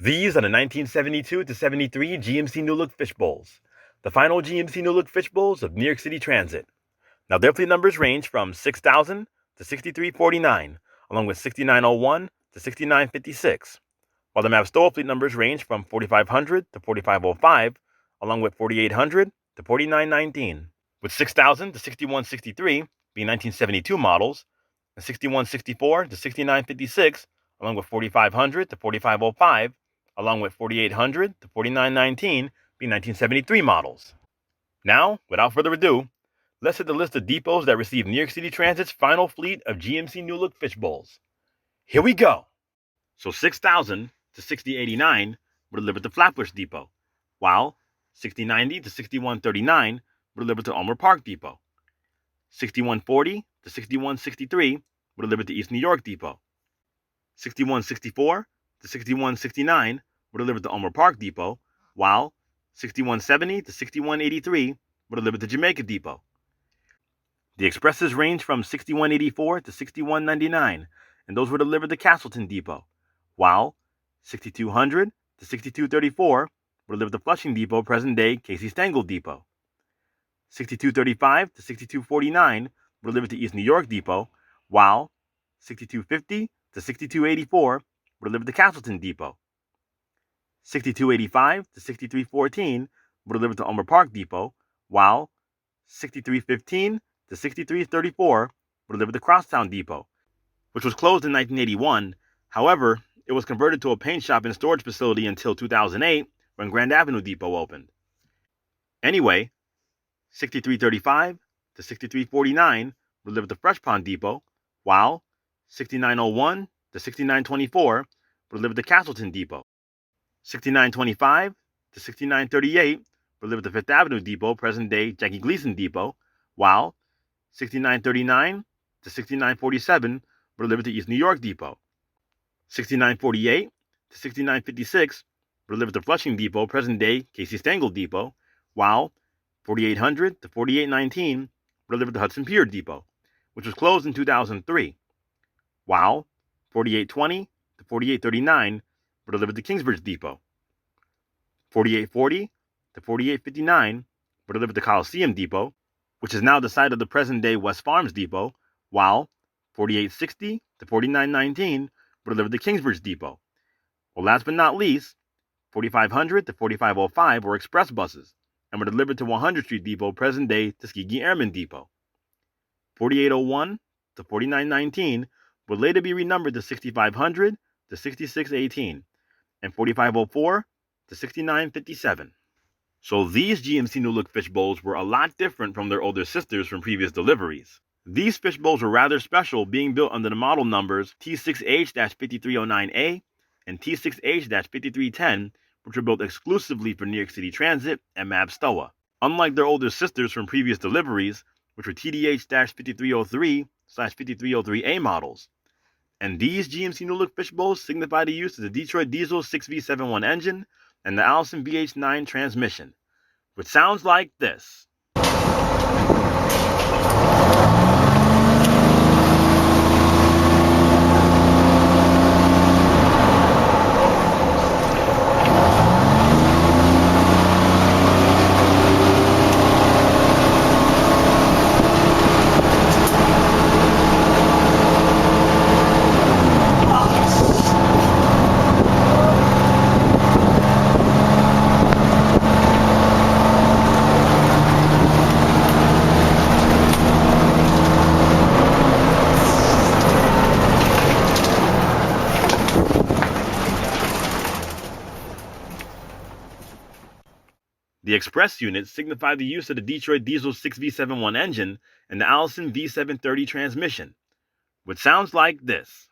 These are the 1972 to 73 GMC New Look Fishbowls, the final GMC New Look Fishbowls of New York City Transit. Now, their fleet numbers range from 6000 to 6349, along with 6901 to 6956, while the MaBSTOA fleet numbers range from 4500 to 4505, along with 4800 to 4919, with 6000 to 6163 being 1972 models, and 6164 to 6956, along with 4500 to 4505, along with 4800 to 4919 being 1973 models. Now, without further ado, let's hit the list of depots that receive New York City Transit's final fleet of GMC New Look Fishbowls. Here we go! So 6000 to 6089 were delivered to Flatbush Depot, while 6090 to 6139 were delivered to Ulmer Park Depot. 6140 to 6163 were delivered to East New York Depot. 6164 to 6169 were delivered to Ulmer Park Depot, while 6170 to 6183 were delivered to Jamaica Depot. The expresses range from 6184 to 6199, and those were delivered to Castleton Depot, while 6200 to 6234 were delivered to Flushing Depot, present-day Casey Stengel Depot. 6235 to 6249 were delivered to East New York Depot, while 6250 to 6284 were delivered to Castleton Depot. 6285 to 6314 were delivered to Ulmer Park Depot, while 6315 to 6334 were delivered to Crosstown Depot, which was closed in 1981. However, it was converted to a paint shop and storage facility until 2008 when Grand Avenue Depot opened. Anyway, 6335 to 6349 were delivered to Fresh Pond Depot, while 6901 to 6924 were delivered to Castleton Depot. 6925 to 6938 were delivered to Fifth Avenue Depot, present-day Jackie Gleason Depot, while 6939 to 6947 were delivered to East New York Depot. 6948 to 6956 were delivered to Flushing Depot, present-day Casey Stengel Depot, while 4800 to 4819 were delivered to Hudson Pier Depot, which was closed in 2003, while 4820 to 4839 were delivered to Kingsbridge Depot. 4840 to 4859 were delivered to Coliseum Depot, which is now the site of the present-day West Farms Depot, while 4860 to 4919 were delivered to Kingsbridge Depot. Well, last but not least, 4500 to 4505 were express buses and were delivered to 100th Street Depot, present-day Tuskegee Airmen Depot. 4801 to 4919 would later be renumbered to 6500 to 6618, and 4504 to 6957. So these GMC New Look Fishbowls were a lot different from their older sisters from previous deliveries. These fishbowls were rather special, being built under the model numbers T6H-5309A and T6H-5310, which were built exclusively for New York City Transit and MaBSTOA. Unlike their older sisters from previous deliveries, which were TDH-5303/5303A models. And these GMC New Look Fishbowls signify the use of the Detroit Diesel 6V71 engine and the Allison VH9 transmission, which sounds like this. The express units signify the use of the Detroit Diesel 6V71 engine and the Allison V730 transmission, which sounds like this.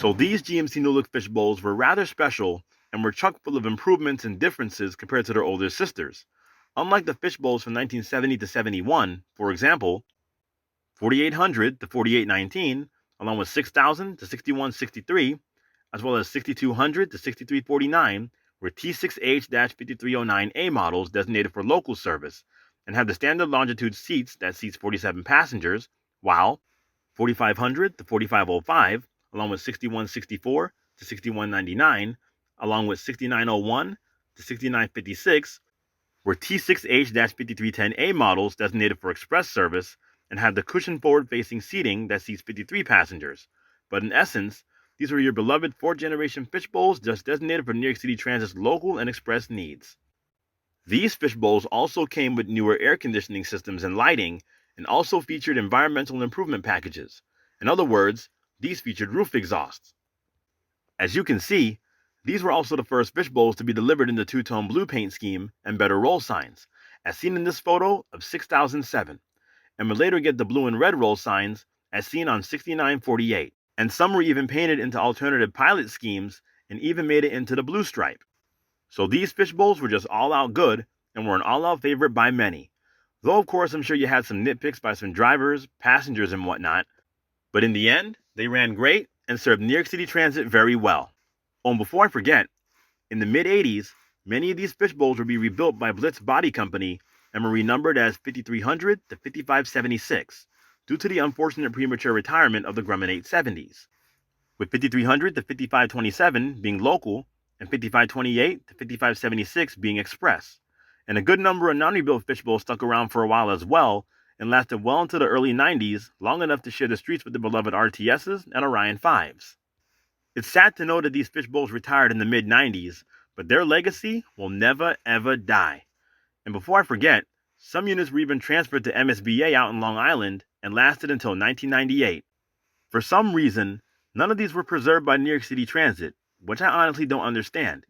So these GMC New Look Fishbowls were rather special and were chock full of improvements and differences compared to their older sisters. Unlike the Fishbowls from 1970 to 71, for example, 4800 to 4819, along with 6000 to 6163, as well as 6200 to 6349, were T6H-5309A models designated for local service and have the standard longitude seats that seats 47 passengers, while 4500 to 4505, along with 6164 to 6199, along with 6901 to 6956, were T6H-5310A models designated for express service and have the cushioned forward-facing seating that seats 53 passengers. But in essence, these were your beloved fourth-generation fishbowls just designated for New York City Transit's local and express needs. These fishbowls also came with newer air conditioning systems and lighting, and also featured environmental improvement packages. In other words, these featured roof exhausts. As you can see, these were also the first fishbowls to be delivered in the two-tone blue paint scheme and better roll signs, as seen in this photo of 6007, and would later get the blue and red roll signs as seen on 6948, and some were even painted into alternative pilot schemes and even made it into the blue stripe. So these fishbowls were just all-out good and were an all-out favorite by many. Though of course I'm sure you had some nitpicks by some drivers, passengers, and whatnot, but in the end, they ran great and served New York City Transit very well. Oh, and before I forget, in the mid-80s, many of these fishbowls would be rebuilt by Blitz Body Company and were renumbered as 5300 to 5576 due to the unfortunate premature retirement of the Grumman 870s, with 5300 to 5527 being local and 5528 to 5576 being express. And a good number of non-rebuilt fishbowls stuck around for a while as well and lasted well into the early 90s, long enough to share the streets with the beloved RTSs and Orion 5s. It's sad to know that these fishbowls retired in the mid-90s, but their legacy will never ever die. And before I forget, some units were even transferred to MSBA out in Long Island and lasted until 1998. For some reason, none of these were preserved by New York City Transit, which I honestly don't understand,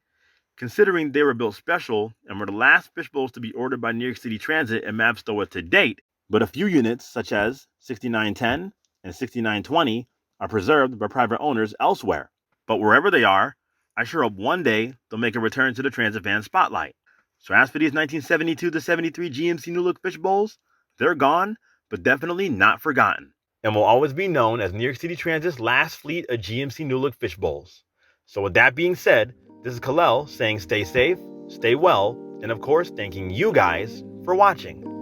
considering they were built special and were the last fishbowls to be ordered by New York City Transit and MaBSTOA to date, but a few units, such as 6910 and 6920, are preserved by private owners elsewhere. But wherever they are, I sure hope one day they'll make a return to the transit van spotlight. So as for these 1972 to 73 GMC New Look Fishbowls, they're gone, but definitely not forgotten, and will always be known as New York City Transit's last fleet of GMC New Look Fishbowls. So with that being said, this is Kal-El saying stay safe, stay well, and of course thanking you guys for watching.